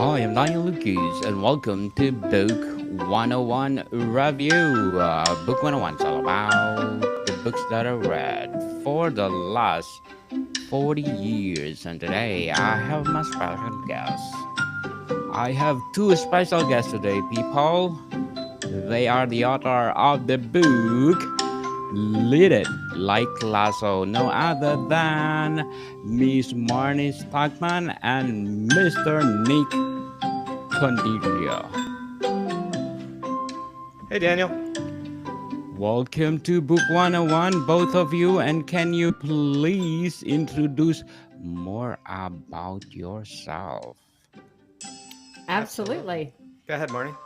Hi, I'm Daniel Lucas, and welcome to Book 101 Review. Book 101 is all about the books that I read for the last 40 years. And today I have my special guests. I have two special guests today, people. They are the author of the book Lead It Like Lasso, no other than Miss Marnie Stockman and Mr. Nick Condiglio. Hey, Daniel. Welcome to Book 101, both of you, and can you please introduce more about yourself? Absolutely. Absolutely. Go ahead, Marnie.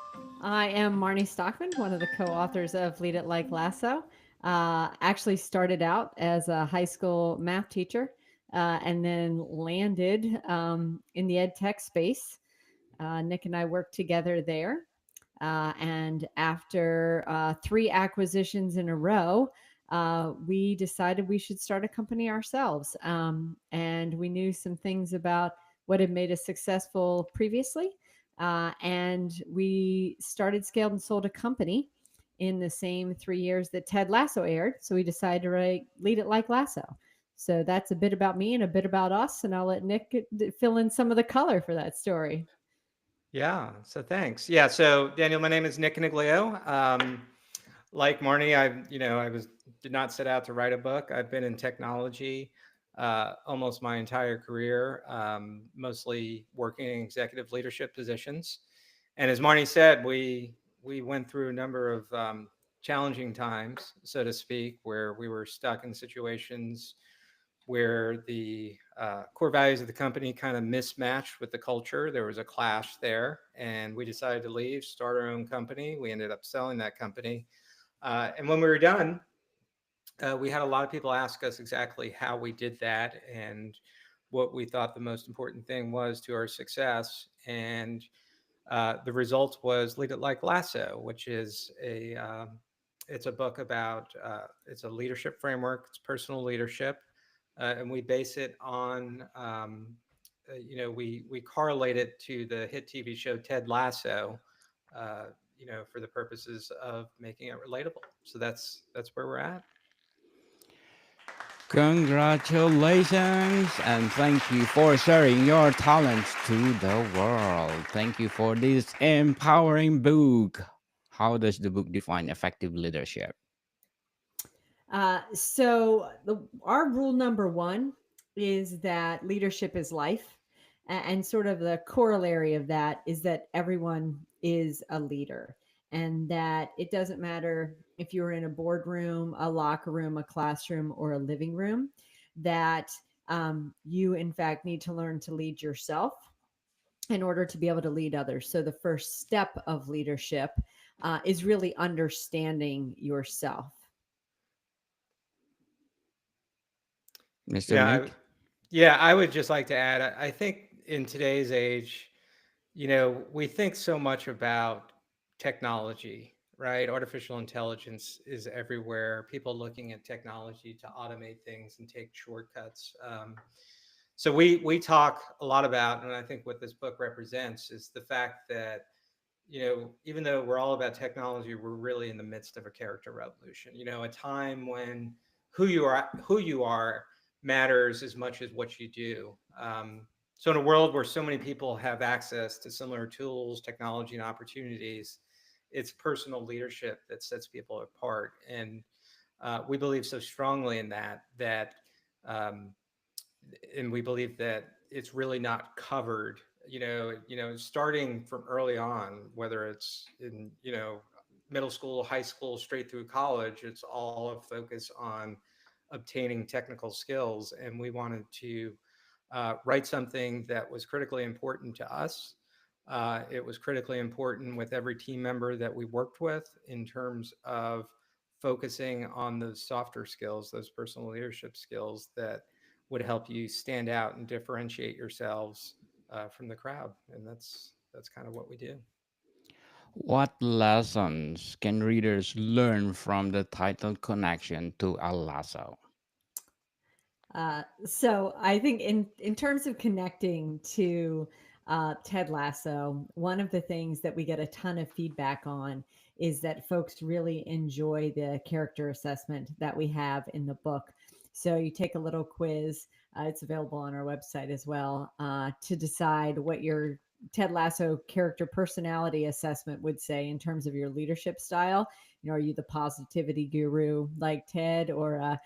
I am Marnie Stockman, one of the co authors of Lead It Like Lasso. Actually, started out as a high school math teacher and then landed in the ed tech space. Nick and I worked together there. And after three acquisitions in a row, we decided we should start a company ourselves. And we knew some things about what had made us successful previously. And we started, scaled, and sold a company in the same 3 years that Ted Lasso aired. So we decided to lead it like Lasso. So that's a bit about me and a bit about us. And I'll let Nick fill in some of the color for that story. Yeah, so thanks. Yeah, so Daniel, my name is Nick Caniglio. Like Marnie, I did not set out to write a book. I've been in technology almost my entire career, mostly working in executive leadership positions. And as Marnie said, we went through a number of challenging times, so to speak, where we were stuck in situations where the core values of the company kind of mismatched with the culture. There was a clash there, and we decided to leave, start our own company. We ended up selling that company. And when we were done, we had a lot of people ask us exactly how we did that and what we thought the most important thing was to our success. And the result was Lead It Like Lasso, which is it's a book about it's a leadership framework. It's personal leadership, and we base it on we correlate it to the hit TV show Ted Lasso, uh, for the purposes of making it relatable. So that's where we're at. Congratulations and thank you for sharing your talents to the world. Thank you for this empowering book. How does the book define effective leadership? Our rule number one is that leadership is life. And sort of the corollary of that is that everyone is a leader, and that it doesn't matter if you're in a boardroom, a locker room, a classroom, or a living room, that you, in fact, need to learn to lead yourself in order to be able to lead others. So, the first step of leadership is really understanding yourself. Mr. Yeah, Nick? I would just like to add. I think in today's age, we think so much about technology, right? Artificial intelligence is everywhere. People looking at technology to automate things and take shortcuts. So we talk a lot about, and I think what this book represents is the fact that even though we're all about technology, we're really in the midst of a character revolution. A time when who you are matters as much as what you do. So in a world where so many people have access to similar tools, technology, and opportunities, it's personal leadership that sets people apart. And we believe so strongly in that um, and we believe that it's really not covered, starting from early on, whether it's in middle school, high school, straight through college. It's all a focus on obtaining technical skills, and we wanted to write something that was critically important to us. It was critically important with every team member that we worked with in terms of focusing on those softer skills, those personal leadership skills that would help you stand out and differentiate yourselves from the crowd. And that's kind of what we do. What lessons can readers learn from the title Connection to El Lasso? So I think in terms of connecting to Ted Lasso, one of the things that we get a ton of feedback on is that folks really enjoy the character assessment that we have in the book. So you take a little quiz. It's available on our website as well, to decide what your Ted Lasso character personality assessment would say in terms of your leadership style. Are you the positivity guru like Ted, or a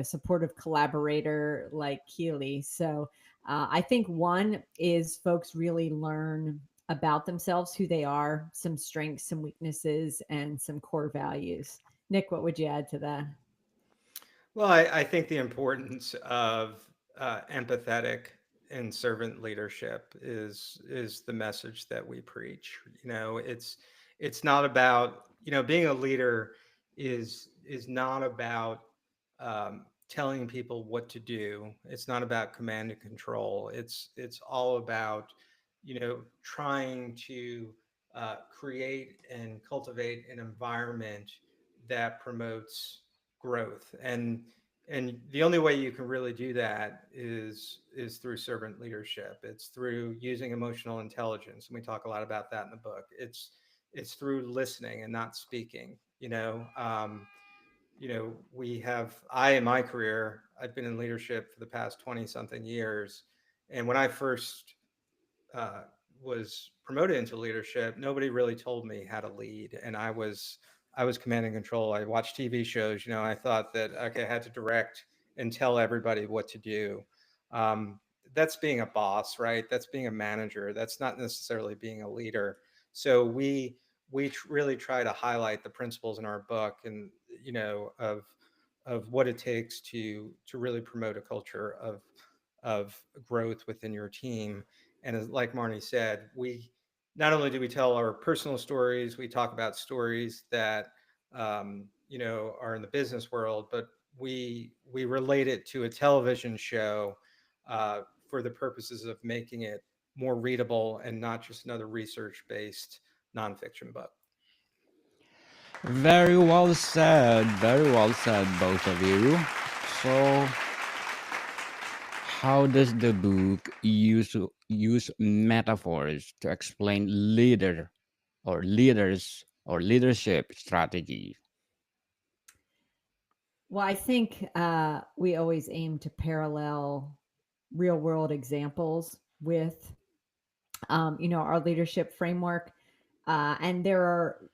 supportive collaborator like Keely? So I think one is folks really learn about themselves, who they are, some strengths, some weaknesses, and some core values. Nick, what would you add to that? Well, I think the importance of empathetic and servant leadership is the message that we preach. It's not about, being a leader is not about telling people what to do. It's not about command and control. It's all about, trying to create and cultivate an environment that promotes growth. And the only way you can really do that is through servant leadership. It's through using emotional intelligence, and we talk a lot about that in the book. It's through listening and not speaking. I, in my career, I've been in leadership for the past 20 something years. And when I first uh, was promoted into leadership, nobody really told me how to lead, and I was commanding control. I watched TV shows. I thought that, okay, I had to direct and tell everybody what to do. Um, that's being a boss, right? That's being a manager. That's not necessarily being a leader. So we really try to highlight the principles in our book, and of what it takes to really promote a culture of growth within your team. And as, like Marnie said, we not only do we tell our personal stories, we talk about stories that are in the business world, but we relate it to a television show for the purposes of making it more readable and not just another research-based nonfiction book. Very well said. Very well said, both of you. So, how does the book use metaphors to explain leaders or leadership strategies? Well, I think we always aim to parallel real world examples with, our leadership framework. And there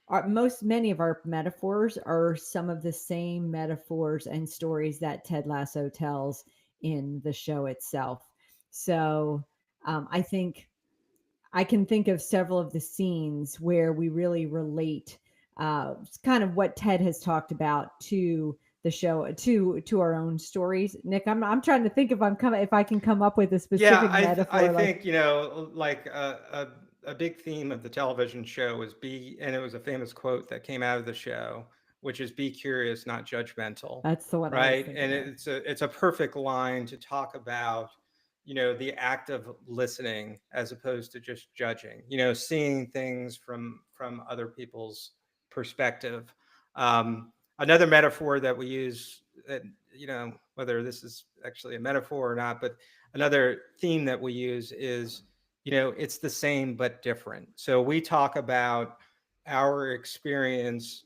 are many of our metaphors are some of the same metaphors and stories that Ted Lasso tells in the show itself. So I think I can think of several of the scenes where we really relate, kind of what Ted has talked about to the show, to our own stories. Nick, I'm trying to think if I can come up with a Yeah, specific I metaphor. Like, think, like a big theme of the television show is and it was a famous quote that came out of the show, which is be curious, not judgmental, that's the one I was right? thinking And of. it's a perfect line to talk about, the act of listening as opposed to just judging, seeing things from other people's perspective. Another metaphor that we use, that, whether this is actually a metaphor or not, but another theme that we use is, it's the same but different. So we talk about our experience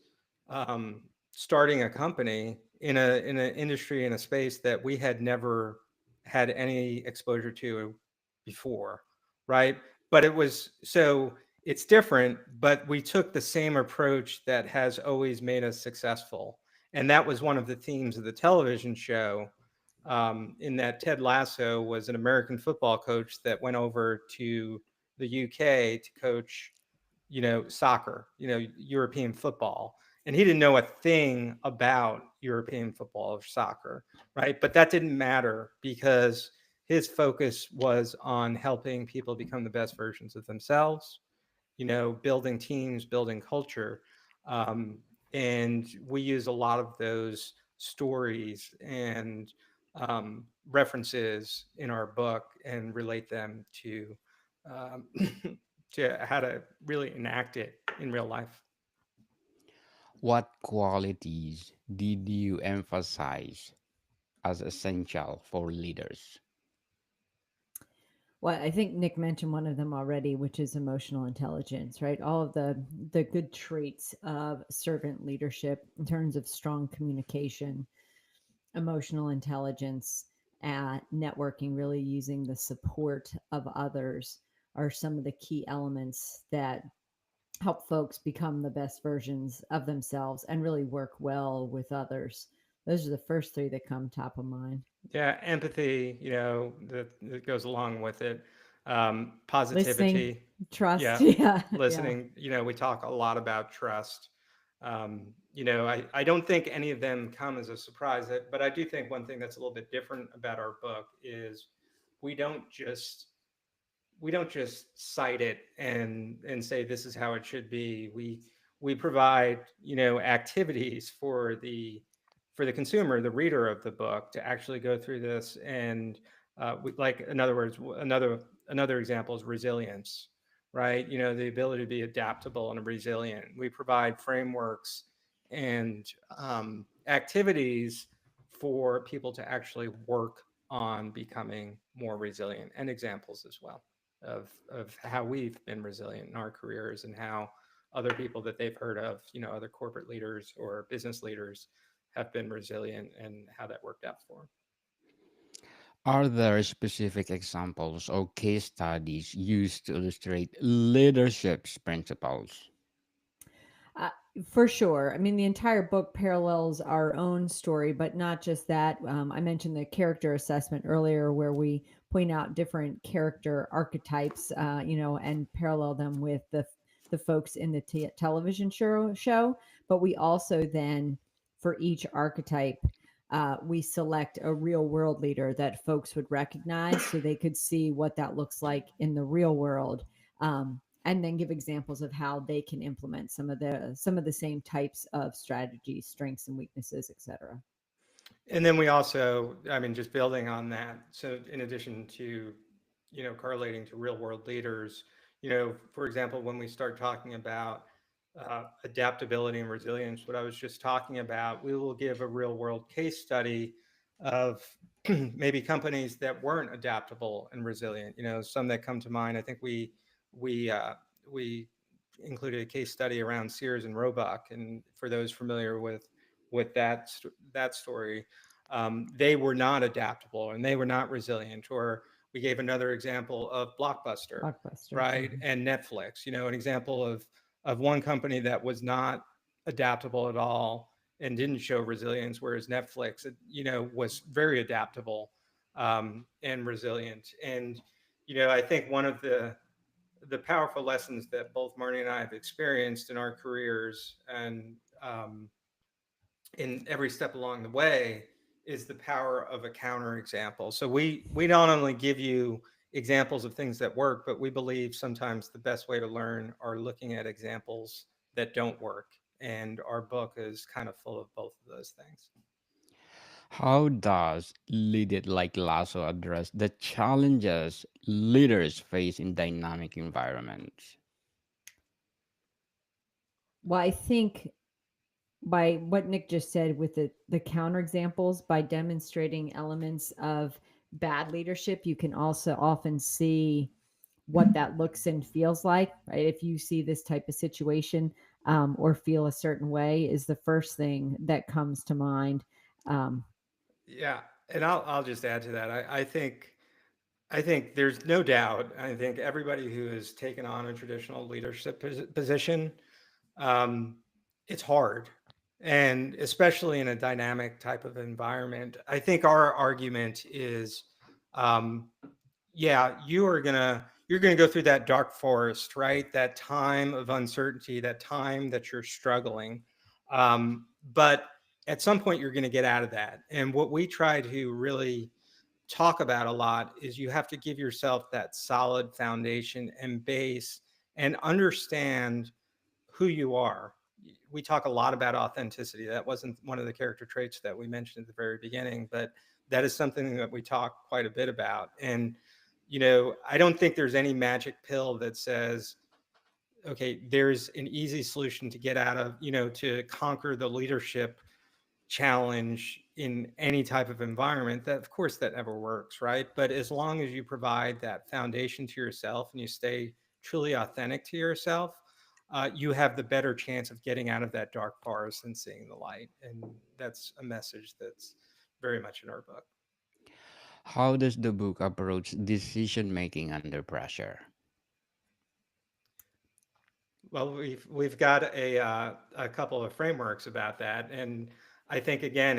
starting a company in an industry, in a space that we had never had any exposure to before, right? But it's different, but we took the same approach that has always made us successful. And that was one of the themes of the television show, in that Ted Lasso was an American football coach that went over to the UK to coach, soccer, European football. And he didn't know a thing about European football or soccer, right? But that didn't matter because his focus was on helping people become the best versions of themselves, building teams, building culture. Um, and we use a lot of those stories and references in our book and relate them um, to how to really enact it in real life. What qualities did you emphasize as essential for leaders? Well, I think Nick mentioned one of them already, which is emotional intelligence, right? All of the good traits of servant leadership in terms of strong communication, emotional intelligence, networking, really using the support of others are some of the key elements that help folks become the best versions of themselves and really work well with others. Those are the first three that come top of mind. Yeah, empathy, that goes along with it. Listening, Positivity, trust. yeah, Yeah. Yeah. listening. We talk a lot about trust. I don't think any of them come as a surprise, but I do think one thing that's a little bit different about our book is we don't just we don't just cite it and say this is how it should be. We provide activities for the consumer, the reader of the book, to actually go through this and like, in other words, another example is resilience, right? The ability to be adaptable and resilient. We provide frameworks and activities for people to actually work on becoming more resilient, and examples as well of how we've been resilient in our careers, and how other people that they've heard of, other corporate leaders or business leaders, have been resilient, and how that worked out for them. Are there specific examples or case studies used to illustrate leadership's principles? Uh, for sure. I mean, the entire book parallels our own story, but not just that. I mentioned the character assessment earlier, where we point out different character archetypes, and parallel them with the folks in the television show. But we also then, for each archetype, we select a real world leader that folks would recognize, so they could see what that looks like in the real world. And then give examples of how they can implement some of the same types of strategies, strengths and weaknesses, etc. And then we also, I mean, just building on that. So in addition to, correlating to real world leaders, for example, when we start talking about adaptability and resilience, what I was just talking about, we will give a real world case study of maybe companies that weren't adaptable and resilient. Some that come to mind. I think we we included a case study around Sears and Roebuck, and for those familiar with that story, they were not adaptable and they were not resilient. Or we gave another example of Blockbuster, Blockbuster. right, and Netflix. An example of one company that was not adaptable at all and didn't show resilience, whereas Netflix, was very adaptable and resilient. And I think one of the powerful lessons that both Marty and I have experienced in our careers, and in every step along the way, is the power of a counterexample. So we not only give you examples of things that work, but we believe sometimes the best way to learn are looking at examples that don't work. And our book is kind of full of both of those things. How does Lead It Like Lasso address the challenges leaders face in dynamic environments? Well, I think by what Nick just said with the counterexamples, by demonstrating elements of bad leadership, you can also often see what that looks and feels like, right? If you see this type of situation, or feel a certain way, is the first thing that comes to mind. Um, Yeah, and I'll just add to that. I think there's no doubt. I think everybody who has taken on a traditional leadership position, um, it's hard, and especially in a dynamic type of environment. I think our argument is, um, yeah, you're gonna go through that dark forest, right? That time of uncertainty, that time that you're struggling, but at some point you're going to get out of that. And what we try to really talk about a lot is you have to give yourself that solid foundation and base, and understand who you are. We talk a lot about authenticity. That wasn't one of the character traits that we mentioned at the very beginning, but that is something that we talk quite a bit about. And I don't think there's any magic pill that says, okay, there's an easy solution to get out of, to conquer the leadership challenge in any type of environment, that of course that never works, right? But as long as you provide that foundation to yourself and you stay truly authentic to yourself, you have the better chance of getting out of that dark forest and seeing the light. And that's a message that's very much in our book. How does the book approach decision making under pressure? Well, we've got a couple of frameworks about that, and I think again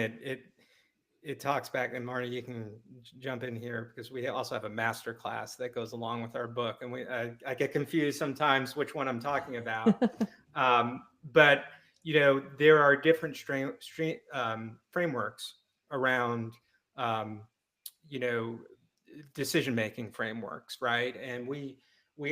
it talks back. And Marty, you can jump in here because we also have a master class that goes along with our book, and I get confused sometimes which one I'm talking about. But there are different frameworks around um, you know decision making frameworks, right? And we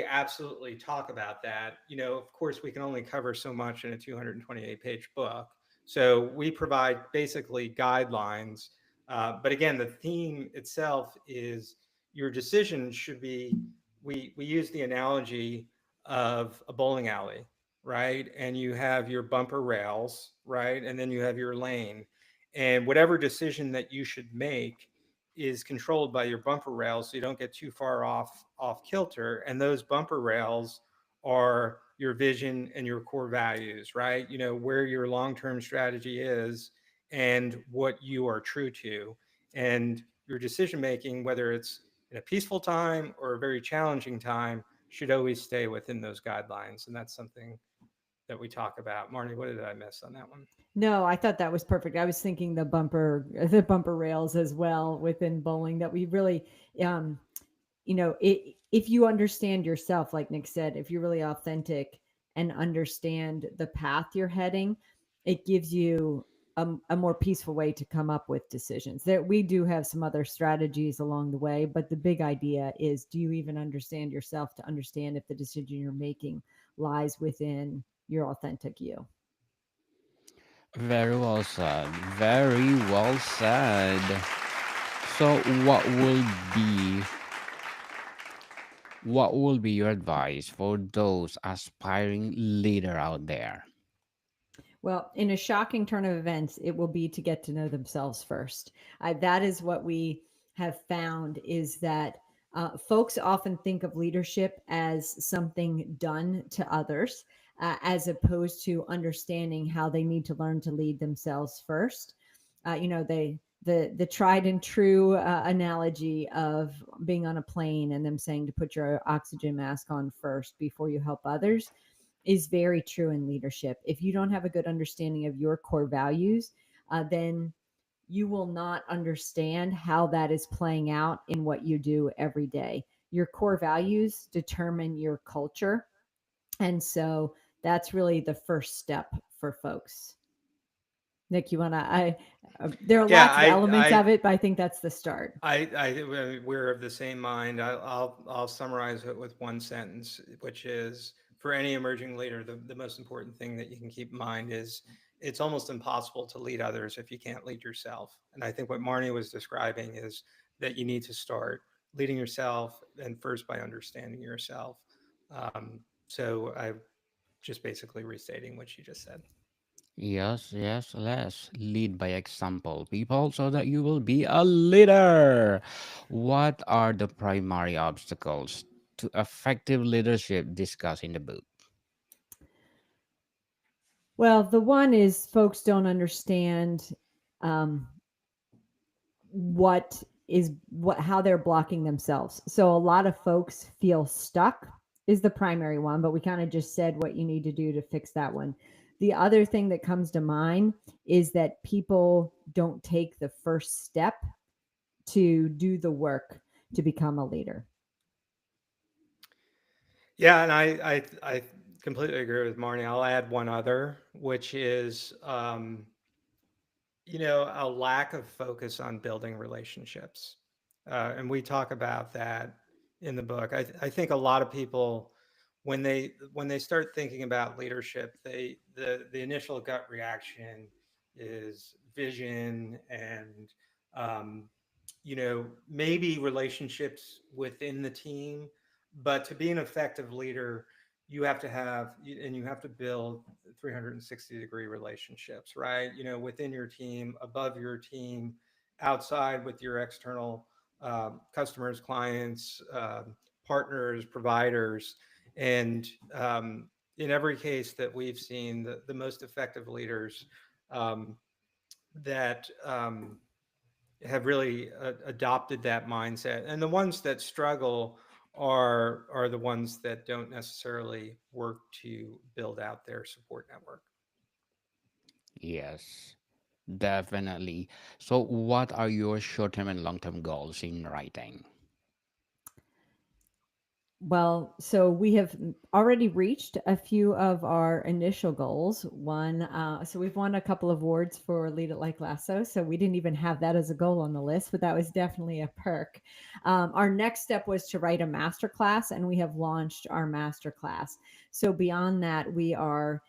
absolutely talk about that. Of course we can only cover so much in a 228-page book, so we provide basically guidelines. But again, the theme itself is your decision should be, we use the analogy of a bowling alley, right? And you have your bumper rails, right? And then you have your lane, and whatever decision that you should make is controlled by your bumper rails, so you don't get too far off kilter. And those bumper rails are your vision and your core values, right? Where your long-term strategy is and what you are true to. And your decision making, whether it's in a peaceful time or a very challenging time, should always stay within those guidelines. And that's something that we talk about. Marnie, what did I miss on that one? No, I thought that was perfect. I was thinking the bumper rails as well within bowling, that we really, um, if you understand yourself, like Nick said, if you're really authentic and understand the path you're heading, it gives you a more peaceful way to come up with decisions. There, we do have some other strategies along the way, but the big idea is, do you even understand yourself to understand if the decision you're making lies within your authentic you? Very well said. Very well said. So, be what will be your advice for those aspiring leader out there? Well, in a shocking turn of events, it will be to get to know themselves first. That is what we have found, is that folks often think of leadership as something done to others, as opposed to understanding how they need to learn to lead themselves first. The tried and true analogy of being on a plane and them saying to put your oxygen mask on first before you help others is very true in leadership. If you don't have a good understanding of your core values, then you will not understand how that is playing out in what you do every day. Your core values determine your culture. And so that's really the first step for folks. Nick, you want to, there are Yeah, lots of elements of it, but I think that's the start. we're of the same mind. I'll summarize it with one sentence, which is, for any emerging leader, the most important thing that you can keep in mind is it's almost impossible to lead others if you can't lead yourself. And I think what Marnie was describing is that you need to start leading yourself, and first by understanding yourself. So I just basically restating what she just said. Yes, yes, let's lead by example, people, so that you will be a leader. What are the primary obstacles to effective leadership discussed in the book? Well, the one is folks don't understand um, how they're blocking themselves. So a lot of folks feel stuck is the primary one, but we kind of just said what you need to do to fix that one. The other thing that comes to mind is that people don't take the first step to do the work to become a leader. Yeah, and I completely agree with Marnie. I'll add one other, which is a lack of focus on building relationships. And we talk about that in the book. I think a lot of people, when they start thinking about leadership, the initial gut reaction is vision and um, maybe relationships within the team. But to be an effective leader, you have to have, and you have to build 360-degree relationships, right? Within your team, above your team, outside with your external customers, clients, partners, providers. And in every case that we've seen, the most effective leaders um, that have really adopted that mindset, and the ones that struggle are the ones that don't necessarily work to build out their support network. Yes, definitely. So, what are your short-term and long-term goals in writing? Well, so we have already reached a few of our initial goals. One, so we've won a couple of awards for Lead It Like Lasso. So we didn't even have that as a goal on the list, but that was definitely a perk. Our next step was to write a master class, and we have launched our master class. So beyond that, we are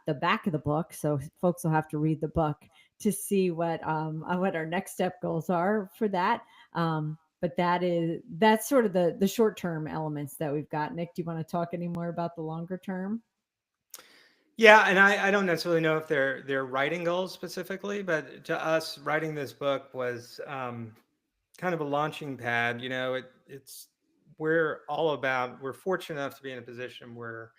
the back of the book. So folks will have to read the book to see what our next step goals are for that. But that's sort of the short term elements that we've got. Nick, do you want to talk any more about the longer term? Yeah, and I don't necessarily know if they're writing goals specifically, but to us, writing this book was kind of a launching pad. It's we're fortunate enough to be in a position where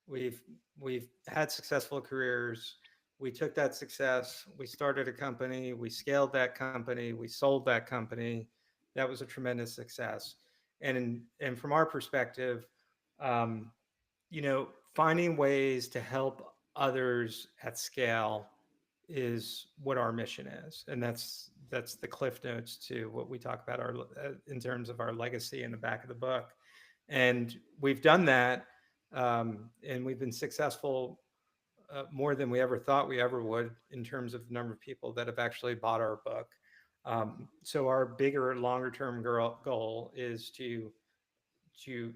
we've we've had successful careers. We took that success, we started a company, we scaled that company, we sold that company. That was a tremendous success. And from our perspective, um, finding ways to help others at scale is what our mission is, and that's the cliff notes to what we talk about our in terms of our legacy in the back of the book. And we've done that, and we've been successful more than we ever thought we ever would in terms of the number of people that have actually bought our book. So our bigger, longer term goal is to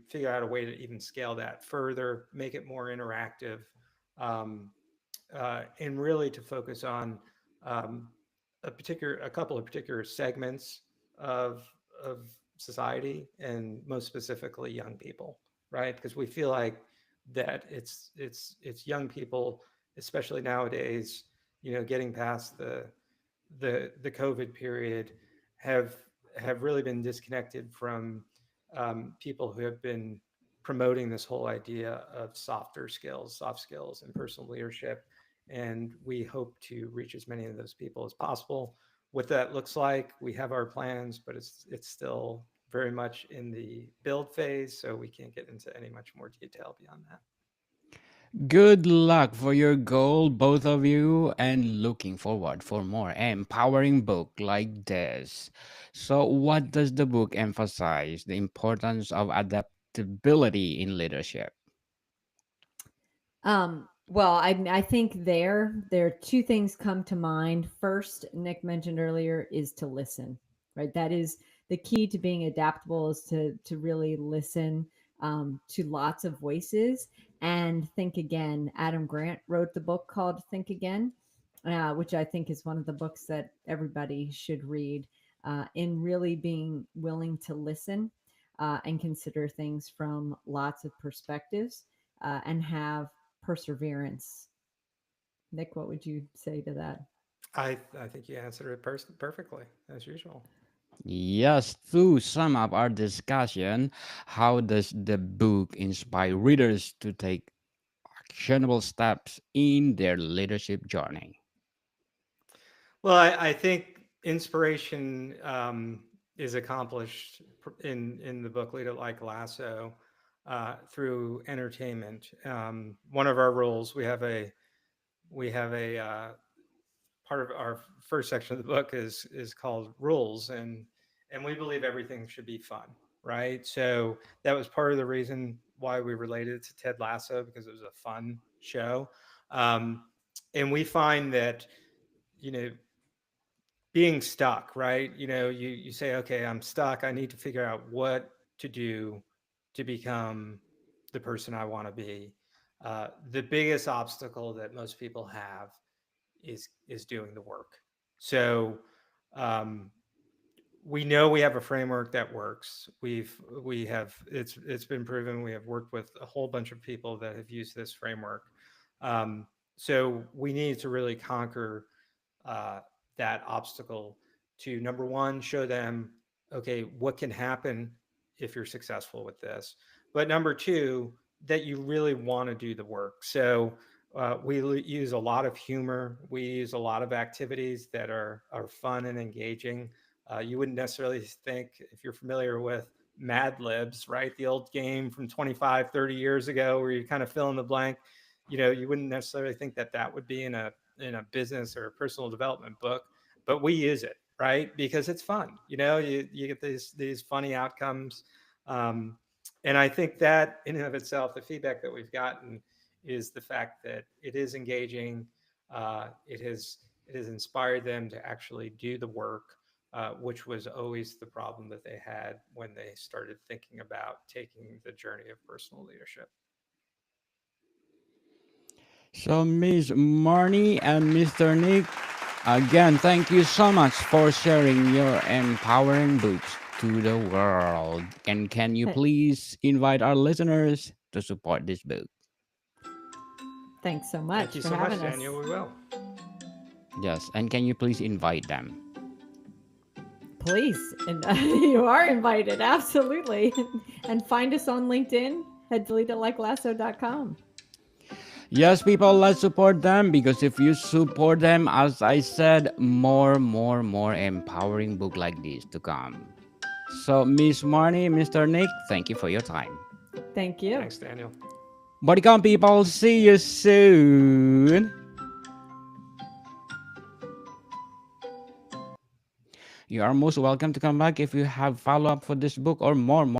figure out a way to even scale that further, make it more interactive, um, and really to focus on um, a couple of particular segments of of society, and most specifically young people, right? Because we feel like that it's young people, especially nowadays, getting past the COVID period, have have really been disconnected from people who have been promoting this whole idea of soft skills, and personal leadership. And we hope to reach as many of those people as possible. What that looks like, we have our plans, but it's still very much in the build phase, so we can't get into any much more detail beyond that. Good luck for your goal, both of you, and looking forward for more empowering book like this. So, what does the book emphasize? The importance of adaptability in leadership. Well, I think there are two things come to mind. First, Nick mentioned earlier is to listen, right? That is the key to being adaptable, is to really listen to lots of voices and think again. Adam Grant wrote the book called Think Again, which I think is one of the books that everybody should read. In really being willing to listen and consider things from lots of perspectives and have perseverance. Nick, what would you say to that? I think you answered it perfectly, as usual. Yes, to sum up our discussion, how does the book inspire readers to take actionable steps in their leadership journey? Well, I think inspiration is accomplished in the book Lead It Like Lasso through entertainment. One of our rules, we have a part of our first section of the book is called rules, and we believe everything should be fun, right? So that was part of the reason why we related it to Ted Lasso, because it was a fun show. Um, and we find that you know being stuck, right? You say, okay, I'm stuck. I need to figure out what to do to become the person I want to be. The biggest obstacle that most people have is doing the work. So um, we know we have a framework that works. We have it's been proven. We have worked with a whole bunch of people that have used this framework. Um, so we need to really conquer uh, that obstacle to, number one, show them, okay, what can happen if you're successful with this. But number two, that you really want to do the work. So we use a lot of humor. We use a lot of activities that are fun and engaging. You wouldn't necessarily think, if you're familiar with Mad Libs, right? The old game from 25, 30 years ago where you kind of fill in the blank. You wouldn't necessarily think that that would be in a business or a personal development book, but we use it, right? Because it's fun. You get these funny outcomes. Um, and I think that in and of itself, the feedback that we've gotten is the fact that it is engaging. It has inspired them to actually do the work, which was always the problem that they had when they started thinking about taking the journey of personal leadership. So, Miss Marnie and Mr. Nick, again, thank you so much for sharing your empowering books to the world. And can you Th- please invite our listeners to support this book? Thanks so Thank much you for so much, having us. Daniel. We will. Yes, and can you please invite them? Please, and you are invited, absolutely. And find us on LinkedIn at deleteitlikelasso.com. Yes, people, let's support them because if you support them, as I said, more empowering book like this to come. So, Miss Marnie, Mr. Nick, thank you for your time. Thank you. Thanks, Daniel. Bodycom people, see you soon. You are most welcome to come back if you have follow up for this book or more